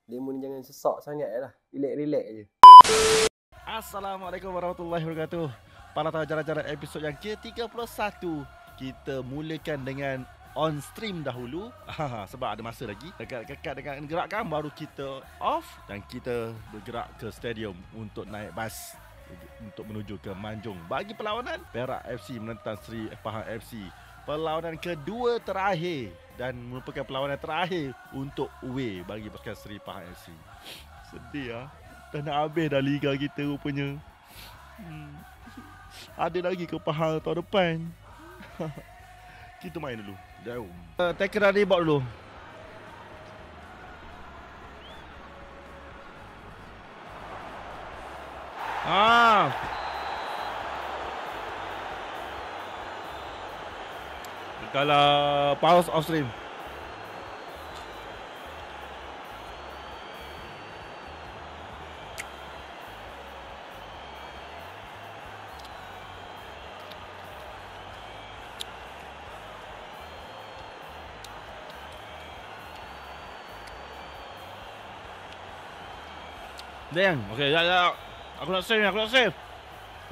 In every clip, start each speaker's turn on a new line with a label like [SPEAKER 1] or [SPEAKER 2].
[SPEAKER 1] Demo ni jangan sesak sangat lah. Relax je.
[SPEAKER 2] Assalamualaikum warahmatullahi wabarakatuh. Para tahu jalan-jalan episod yang ke-31. Kita mulakan dengan on stream dahulu. Sebab ada masa lagi. Dekat-dekat dengan gerakan baru kita off. Dan kita bergerak ke stadium untuk naik bas untuk menuju ke Manjung bagi perlawanan Perak FC menentang Seri Pahang FC. Perlawanan kedua terakhir dan merupakan perlawanan terakhir untuk away bagi pasukan Seri Pahang FC. Sedih lah. Dah nak habis dah liga kita rupanya. Ada lagi ke Pahang tahun depan. Kita main dulu. Jom. Tackle dari bot dulu. Kalau pause off stream. Deng, okey, ya. Aku nak save.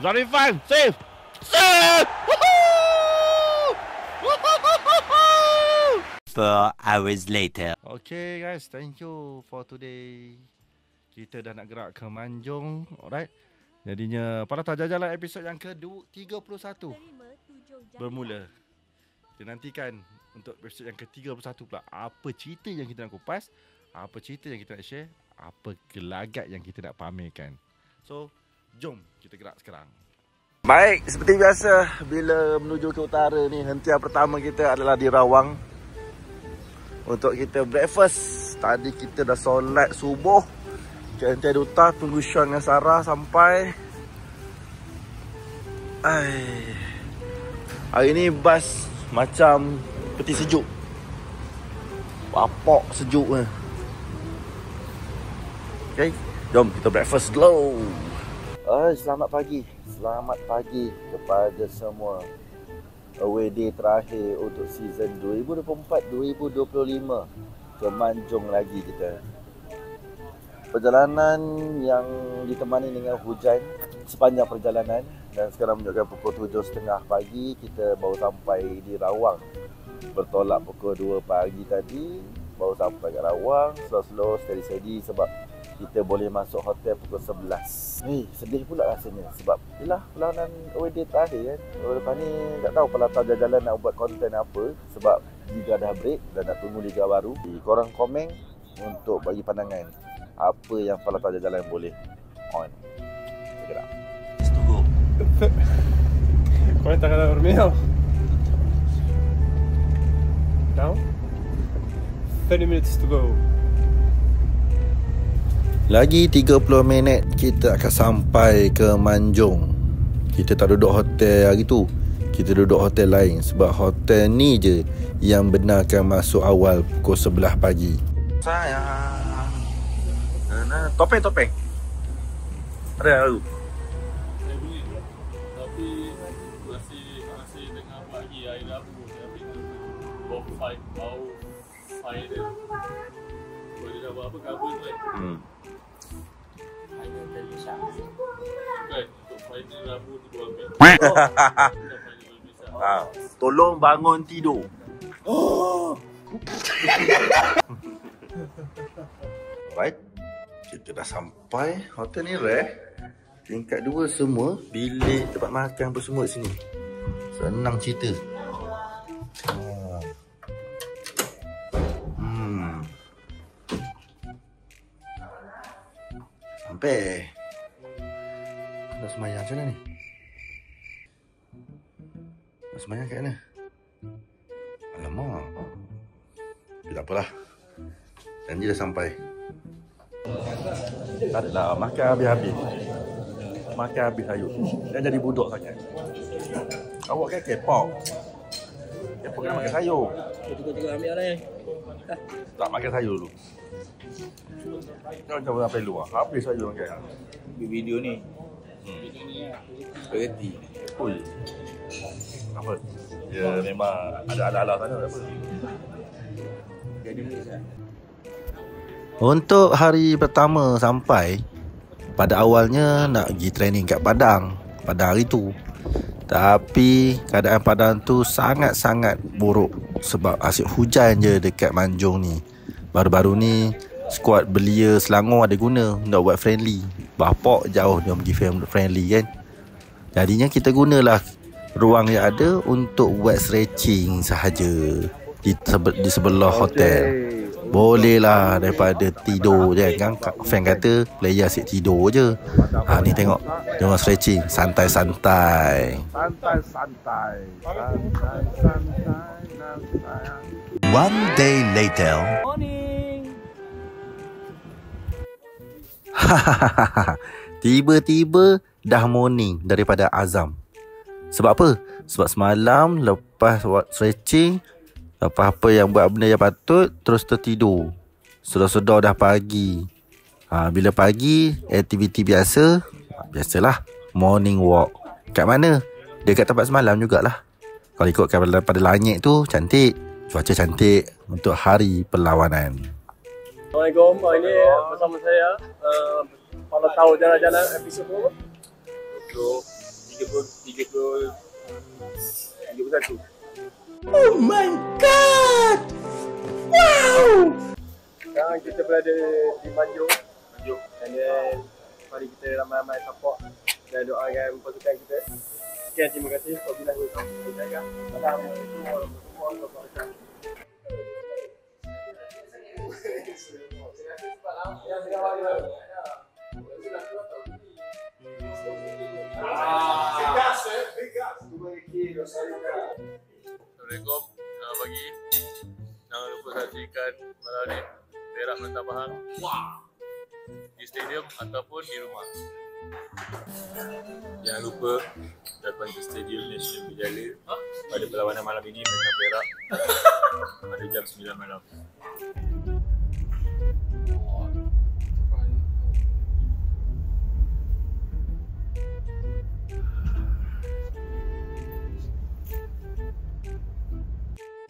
[SPEAKER 2] Zarifan, save!
[SPEAKER 3] 4 hours later.
[SPEAKER 2] Okay guys, thank you for today. Kita dah nak gerak ke Manjung, alright. Jadinya para tahu jalan episod yang ke-31 bermula. Kita nantikan untuk episod yang ke-31 pula. Apa cerita yang kita nak kupas, apa cerita yang kita nak share, apa gelagat yang kita nak pamerkan. So, jom kita gerak sekarang. Baik, seperti biasa bila menuju ke utara ni, hentian pertama kita adalah di Rawang untuk kita breakfast. Tadi kita dah solat subuh ke hentian duta, tunggu Sean dengan Sarah sampai. Hari ni bas macam peti sejuk. Papok sejuk ni. Okay, jom kita breakfast dulu. Selamat pagi kepada semua. Away day terakhir untuk season 2024-2025 ke Manjung lagi kita. Perjalanan yang ditemani dengan hujan sepanjang perjalanan. Dan sekarang menunjukkan pukul 7.30 pagi. Kita baru sampai di Rawang. Bertolak pukul 2 pagi tadi. Baru sampai kat Rawang. Slow-slow, steady-steady sebab kita boleh masuk hotel pukul 11. Sedih pula rasanya sebab yelah perlawanan away day terakhir kan. Lepas ni tak tahu pelata jalan nak buat konten apa sebab liga dah break dan nak tunggu liga baru. Korang komen untuk bagi pandangan apa yang pelata jalan boleh on. Check it out.
[SPEAKER 3] Let's go.
[SPEAKER 1] Cuenta que dormido. Now 30 minutes to go.
[SPEAKER 2] Lagi 30 minit kita akan sampai ke Manjung. Kita tak duduk hotel hari tu. Kita duduk hotel lain sebab hotel ni je yang benarkan masuk awal pukul 11 pagi. Sayang. Topeng. Ada lalu.
[SPEAKER 4] Saya beli tapi masih tengah pagi air Rabu tapi bau fire dia. Boleh dah buat apa cover tu kan? Kan untuk final Rabu tu dua ambil.
[SPEAKER 2] Tolong bangun tidur. Right. Kita dah sampai. Hotel ni rare. Tingkat 2 semua. Bilik tempat makan apa semua sini. Senang cerita. Sampai. Dah semayang macam mana ni? Dah semayang kat mana? Alamak. Tak apalah. Janji dah sampai. Tak adalah. Makan habis-habis. Makan habis sayur. Jangan jadi budak sangat. Awak kan K-pop. K-pop kena makan sayur.
[SPEAKER 5] Cukup ambil lah ni.
[SPEAKER 2] Tak makan sayur dulu. Kau macam sampai luar. Habis sayur makan.
[SPEAKER 5] Video ni. Video ni lah. Spaghetti.
[SPEAKER 2] Oi. Apa? Ya memang ada ala-ala sana apa.
[SPEAKER 5] Jadi ni lah.
[SPEAKER 2] Untuk hari pertama sampai, pada awalnya nak pergi training kat Padang pada hari tu. Tapi keadaan Padang tu sangat-sangat buruk sebab asyik hujan je dekat Manjung ni. Baru-baru ni skuad belia Selangor ada guna nak buat friendly. Bapak jauh dia pergi friendly kan. Jadinya kita gunalah ruang yang ada untuk buat stretching sahaja di sebelah hotel. Boleh lah daripada tidur je kan. Fan kata player asyik tidur je. Ni tengok, dia orang stretching santai-santai.
[SPEAKER 3] One day later.
[SPEAKER 2] Tiba-tiba dah morning daripada Azam. Sebab apa? Sebab semalam lepas buat stretching, lepas apa yang buat benda yang patut, terus tertidur. Sedar-sedar dah pagi. Bila pagi, aktiviti biasa. Biasalah, morning walk. Kat mana? Dekat tempat semalam jugalah. Kalau ikutkan pada langit tu, cantik. Cuaca cantik untuk hari perlawanan.
[SPEAKER 1] Assalamualaikum. Hari ni bersama saya kalau tahu jalan-jalan episod berapa? 31.
[SPEAKER 3] Oh my god! Wow!
[SPEAKER 1] Sekarang kita berada di Manjung. Dan mari kita ramai-ramai support dan doakan pasukan kita. Sekian, terima kasih. Wabillahi taufiq. Assalamualaikum warahmatullahi wabarakatuh.
[SPEAKER 4] Assalamualaikum, selamat pagi. Jangan lupa saksikan malam ni Perak menentang Pahang di stadium ataupun di rumah. Jangan lupa datang ke Stadium National Bijala pada perlawanan malam ini menentang Perak pada jam 9 malam.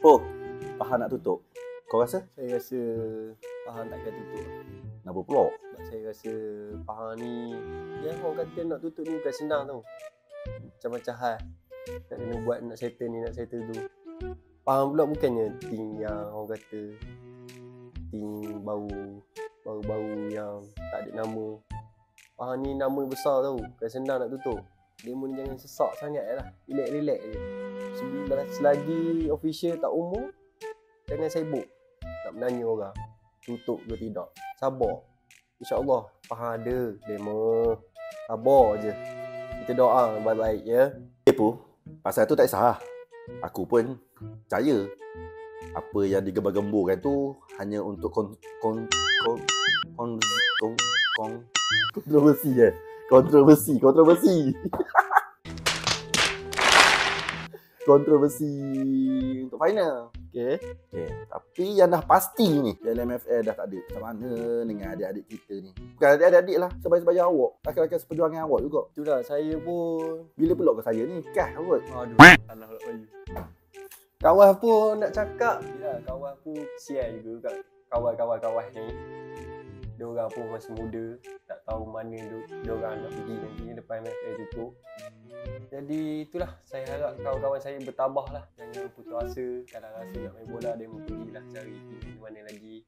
[SPEAKER 2] Oh, Pahang nak tutup. Kau rasa?
[SPEAKER 1] Saya rasa Pahang takkan tutup.
[SPEAKER 2] Kenapa pula?
[SPEAKER 1] Sebab saya rasa Pahang ni, orang kata nak tutup ni bukan senang tau. Macam-macam hal. Nak kena buat, nak settle ni, nak settle tu. Pahang pula bukannya team yang orang kata team baru yang tak ada nama. Pahang ni nama besar tau. Bukan senang nak tutup. Demo ni jangan sesak sangat lah. Relax-relax je. Selagi official tak umur, jangan sibuk nak menanya orang tutup ke tidak. Sabar. InsyaAllah Pahang ada demo. Sabar je. Kita doa baik-baik ya.
[SPEAKER 2] Apa? Pasal tu tak kisah. Aku pun percaya apa yang digembar-gemburkan tu hanya untuk kontroversi je. Kontroversi untuk final. Okay. Tapi yang dah pasti ni, LMFL dah tak ada. Macam mana dengan adik-adik kita ni? Bukan adik-adik lah, sebaya-sebaya awak. Rakan-rakan seperjuangan awak juga.
[SPEAKER 1] Itulah saya pun.
[SPEAKER 2] Bila peluk ke saya ni? Kah awak?
[SPEAKER 1] Aduh, salah pula bayu. Kawan pun nak cakap. Ya, kawan pun kesian juga kat kawan-kawan ni. Diorang pun masih muda, tak tahu mana diorang nak pergi nanti lepas MFL tutup. Jadi itulah, saya harap kawan-kawan saya bertabah lah. Jangan putus asa. Kalau rasa nak main bola, dia pergilah cari team di mana lagi.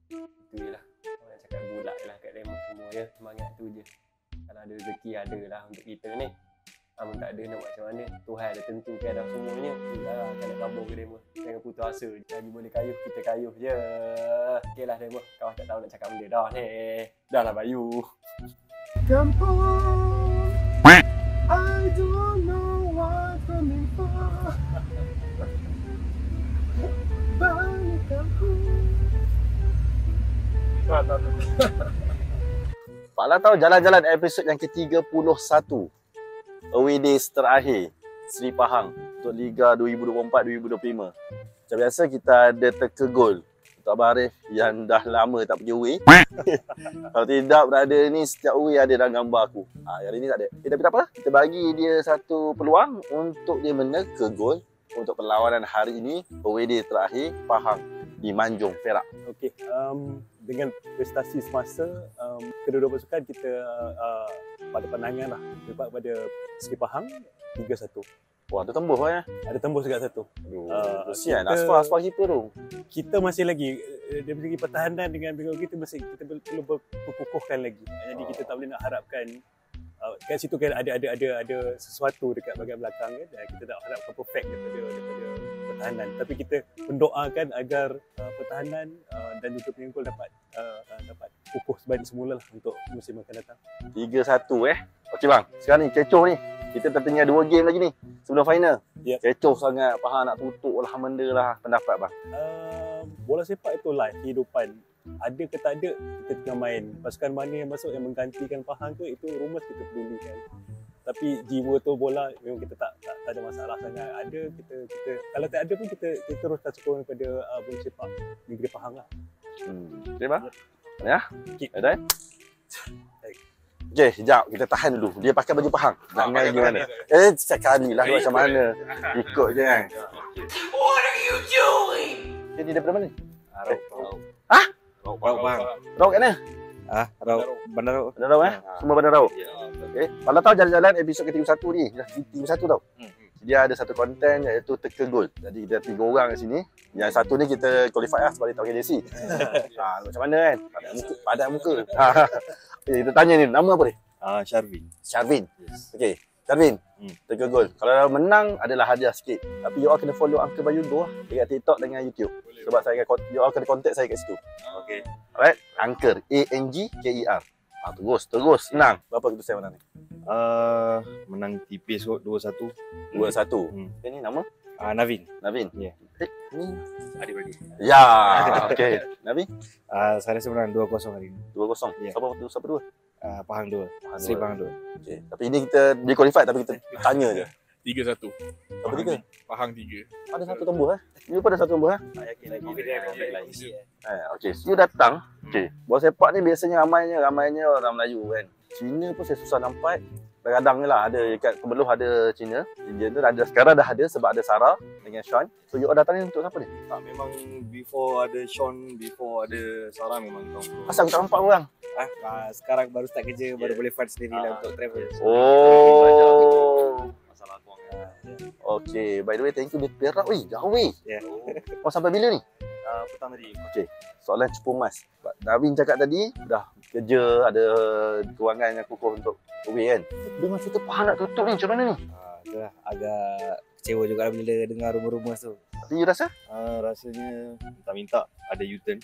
[SPEAKER 1] Itu je lah. Orang cakap golak je lah kat demo semua ya. Semangat tu je. Kalau ada rezeki ada lah untuk kita ni. Namun tak ada nak buat macam mana. Tuhan dah tentukan dah semuanya. Itulah akan nak kabur ke demo. Jangan putus asa. Lagi boleh kayuh, kita kayuh je. Okey lah demo. Kawan tak tahu nak cakap benda dah ni. Dah lah Bayu. Kampung, I don't know what coming for. Balik kampung.
[SPEAKER 2] Pak Lah tahu jalan-jalan episod yang ke-31. Away days terakhir Seri Pahang untuk Liga 2024-2025. Macam biasa kita ada teka gol untuk Abang Arif yang dah lama tak pergi away. Kalau tidak berada ni setiap away ada dalam gambar aku. Hari ni tak ada. Tapi tak apa, kita bagi dia satu peluang untuk dia meneka gol untuk perlawanan hari ini, away day terakhir Pahang di Manjung, Perak.
[SPEAKER 6] Okey, dengan prestasi semasa, kedua-dua pasukan kita pada pandangan lah, lepas pada segi Pahang 3-1.
[SPEAKER 2] Wah, tu tembus ya.
[SPEAKER 6] Ada tembus dekat satu.
[SPEAKER 2] Kesian
[SPEAKER 6] kita-
[SPEAKER 2] Asfar kita tu.
[SPEAKER 6] Kita masih lagi dari segi pertahanan dengan kita perlu berkukuhkan lagi. Jadi kita tak boleh nak harapkan kat situ kan ada sesuatu dekat bahagian belakang kan. Kita tak harapkan perfect daripada pertahanan. Tapi kita mendoakan agar pertahanan dan juga penggol dapat kukuh sebalik semula lah untuk musim akan datang.
[SPEAKER 2] 3-1 Okey bang, sekarang ni kecoh ni. Kita tertinggal 2 game lagi ni sebelum final.
[SPEAKER 6] Ya.
[SPEAKER 2] Kecoh sangat, Pahang nak tutup lah benda lah. Pendapat bang?
[SPEAKER 6] Bola sepak itu live, kehidupan. Ada ke tak ada, kita tengah main. Pasukan mana yang masuk yang menggantikan Pahang tu, itu rumus kita pedulikan. Tapi jiwa tu bola memang kita tak ada masalah sangat. Ada kita kalau tak ada pun kita teruskan sokong kepada bola sepak negeri Pahang lah.
[SPEAKER 2] Okey bang? Ya?
[SPEAKER 6] Okey.
[SPEAKER 2] Ada? Okey, sekejap. Kita tahan dulu. Dia pakai baju Pahang. Nak main gimana? Sekali lah macam mana. Ikut je kan. What are you doing? Dia daripada mana?
[SPEAKER 5] Rauk bang.
[SPEAKER 2] Rauk kat mana?
[SPEAKER 5] Rauk. Bandar Rauk.
[SPEAKER 2] Bandar Rauk Semua Bandar Rauk. Okey. Kalau tahu jalan-jalan episod ke-31 ni, dah 31 tau. Dia ada satu konten iaitu teka gol. Jadi kita 3 orang kat sini. Yang satu ni kita qualify lah sebab dia tahu KDC. Macam mana kan? Padat muka. Okay, kita tanya ni, nama apa dia?
[SPEAKER 5] Sharvin.
[SPEAKER 2] Sharvin. Okey. Sharvin, teka gol. Kalau menang adalah hadiah sikit. Tapi you all kena follow Uncle Bayudo dekat TikTok dengan YouTube. Sebab saya akan you all kena contact saya kat situ.
[SPEAKER 5] Okey.
[SPEAKER 2] Alright, Angker, ANGKER. Terus senang. Berapa keputusan menang ni?
[SPEAKER 5] Menang tipis kot 2-1.
[SPEAKER 2] 2-1. Ini nama?
[SPEAKER 5] Navin.
[SPEAKER 2] Navin.
[SPEAKER 5] Ya.
[SPEAKER 2] Ni
[SPEAKER 5] Adik-beradik.
[SPEAKER 2] ya. Okey. Navin
[SPEAKER 5] Saya rasa menang 2-0 hari ni.
[SPEAKER 2] 2-0.
[SPEAKER 5] Ya.
[SPEAKER 2] Siapa dua?
[SPEAKER 5] Pahang 2. Seri Pahang 2.
[SPEAKER 2] Okey. Tapi ini kita dia qualified tapi kita tanya je.
[SPEAKER 4] 3-1.
[SPEAKER 2] Apa tiga?
[SPEAKER 4] Pahang 3.
[SPEAKER 2] Ada satu tembus Ni pun ada satu tembus
[SPEAKER 5] Tak yakin lagi.
[SPEAKER 2] Okey, you datang. Okey. Bola sepak ni biasanya ramainya orang Melayu kan. Cina pun saya susah nampak. Kadang-kadang lah ada dekat Kebeluh ada Cina. Indian tu ada sekarang dah ada sebab ada Sarah dengan Sean. So you all datang ni untuk siapa ni?
[SPEAKER 5] Memang before ada Sean, before ada Sarah memang kau.
[SPEAKER 2] Asal aku tak nampak orang.
[SPEAKER 5] Sekarang baru start kerja, baru boleh fund sendiri lah untuk travel.
[SPEAKER 2] Oh.
[SPEAKER 5] Masalah kewangan.
[SPEAKER 2] Okey, by the way thank you dia Perak weh, jauh weh.
[SPEAKER 5] Ya.
[SPEAKER 2] Kau sampai bila ni?
[SPEAKER 5] Petang tadi.
[SPEAKER 2] Okey, soalan cepu mas. Navin cakap tadi dah kerja ada kewangan yang kukuh untuk away kan. Dengan cerita Pahang nak tutup ni macam mana ni?
[SPEAKER 5] Itulah agak kecewa juga bila dengar rumor-rumor tu.
[SPEAKER 2] Tapi you rasa?
[SPEAKER 5] Rasanya minta ada U-turn.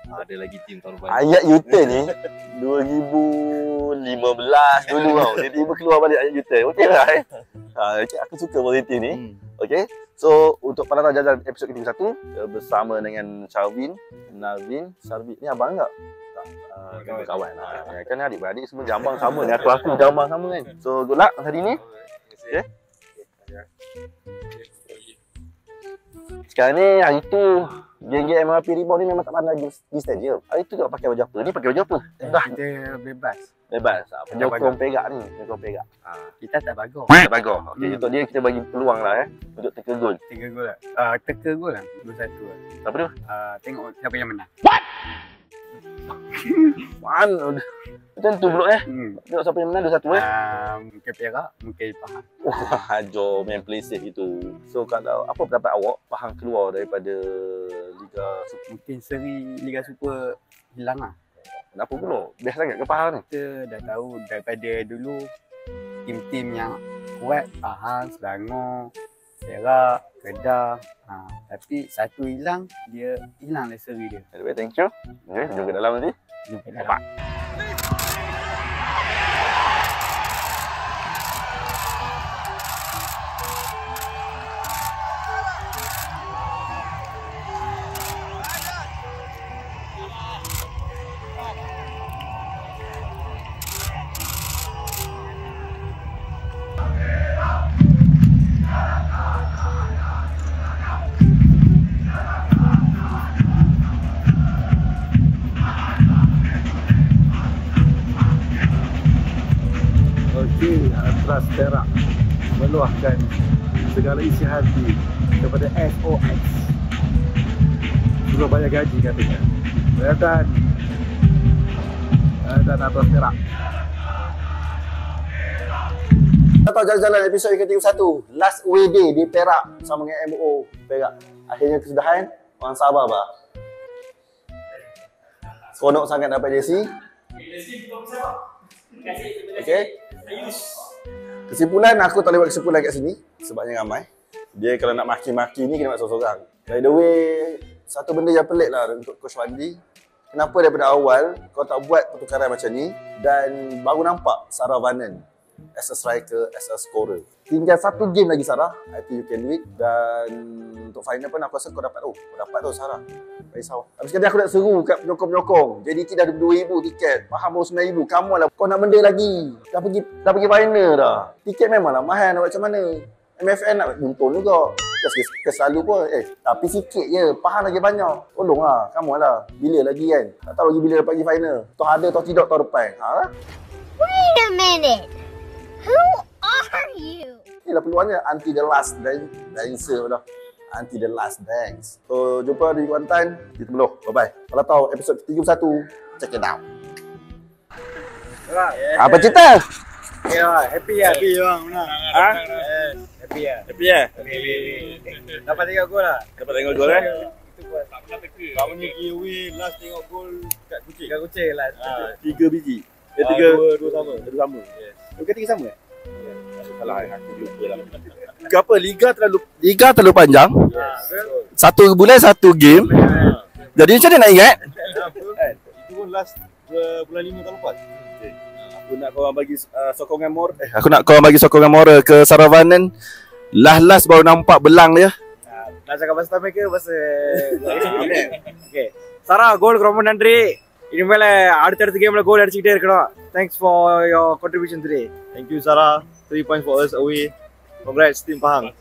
[SPEAKER 5] Ada lagi tim tahun depan.
[SPEAKER 2] Ayat U-turn ni 2015 dulu tau. Tiba-tiba keluar balik ayat U-turn. Okey lah okay, aku suka positif ni. Okey. So untuk para jalan episod ke-31 bersama dengan Sharvin, Navin, Sharvin. Ni abang enggak? Kawan lah. Kan adik-beradik semua jambang sama ni. Aku jambang sama kan. So good luck hari ni. Okay. Sekarang ni hari tu geng-geng MRP Rebound ni memang tak pandai di stadium. Hari tu tak pakai baju apa? Ni pakai baju apa? Dah
[SPEAKER 7] Kita bebas.
[SPEAKER 2] bebas. Penyokong Perak ni, penyokong Perak.
[SPEAKER 7] Kita tak bagus.
[SPEAKER 2] Tak bagus. Okey, untuk dia kita bagi peluang lah untuk teka gol.
[SPEAKER 7] 3 gol lah. Teka gol lah. 2-1 lah.
[SPEAKER 2] Siapa tu?
[SPEAKER 7] Tengok siapa yang menang.
[SPEAKER 2] Man, tentu pula Tengok siapa yang menang 2-1
[SPEAKER 7] Mungkin Perak, mungkin Pahang.
[SPEAKER 2] Wah, jom main play safe itu. So kalau apa pendapat awak Pahang keluar daripada Liga Super?
[SPEAKER 7] Mungkin seri Liga Super hilang lah.
[SPEAKER 2] Kenapa pula? Best sangat ke Pahang ni?
[SPEAKER 7] Kita dah tahu daripada dulu tim-tim yang kuat Pahang, Selangor, Perak, Kedah. Tapi satu hilang, dia hilang lah seri dia.
[SPEAKER 2] Anyway, thank you. Okay, jom ke dalam nanti.
[SPEAKER 7] Jumpa dalam.
[SPEAKER 8] Atras Perak meluahkan segala isi hati kepada SOX. Suruh bayar gaji katanya. Dan atas Perak.
[SPEAKER 2] Atau jalan-jalan episod yang ke-31 Last away day di Perak bersama dengan MO Perak. Akhirnya kesudahan. Orang sabar bah. Seronok sangat dapat jersey. Okay. Kesimpulan, aku tak boleh buat kesimpulan kat sini sebabnya ramai. Dia kalau nak maki-maki ni kena buat seorang-seorang. By the way, satu benda yang pelik lah untuk Coach Fandi. Kenapa daripada awal kau tak buat pertukaran macam ni dan baru nampak Sarah Vanen as a striker, as a scorer. Tinggal satu game lagi Sarah, I think you can do it. Dan untuk final pun aku rasa kau dapat Sarah. Tak risau. Habis sekali aku nak seru kat penyokong-penyokong. JDT dah 2,000 tiket, Faham baru 9,000. Kamu lah, kau nak benda lagi. Dah pergi final dah. Tiket memanglah mahal, nak buat macam mana. MFN nak untung juga. Kes selalu pun. Tapi sikit je. Faham lagi banyak. Tolonglah, kamu lah. Bila lagi kan? Tak tahu lagi bila dapat pergi final. Toh ada, toh tidak, toh depan.
[SPEAKER 9] Wait a minute. Who are you?
[SPEAKER 2] Inilah peluangnya anti the last dancer dah. Anti the last dance. So jumpa di Kuantan. Kita beloh. Bye-bye. Kalau tahu episod 31, check it out. Apa cerita?
[SPEAKER 7] Happy bang menang. Happy. Dapat 3 gol lah.
[SPEAKER 8] Dapat tengok gol kan?
[SPEAKER 4] Tak pernah teka.
[SPEAKER 5] Kamu ni giveaway last tengok gol kat Kucing.
[SPEAKER 7] Kat Kucing lah.
[SPEAKER 8] 3 biji.
[SPEAKER 5] 2 sama.
[SPEAKER 8] Dua sama.
[SPEAKER 5] Yes.
[SPEAKER 8] Ketiga sama eh?
[SPEAKER 5] Salah aku lupa lah.
[SPEAKER 2] Kenapa Liga terlalu panjang? Satu bulan satu game. Jadi macam mana nak ingat?
[SPEAKER 5] Itu pun last bulan 5 tahun lepas.
[SPEAKER 8] Aku nak korang bagi sokongan moral.
[SPEAKER 2] Aku nak korang bagi sokongan moral ke Sarah Vanen. Last baru nampak belang dia.
[SPEAKER 7] Nak cakap pasal Tamil ke pasal Okay. Sarah, கோல் ரொம்ப நன்றி. இனிமேல அடுத்தடுத்த கேம்ல கோல் அடிச்சிட்டே இருக்கணும். Thanks for your contribution today.
[SPEAKER 5] Thank you Sarah. 3 points for us away. Congrats team Pahang.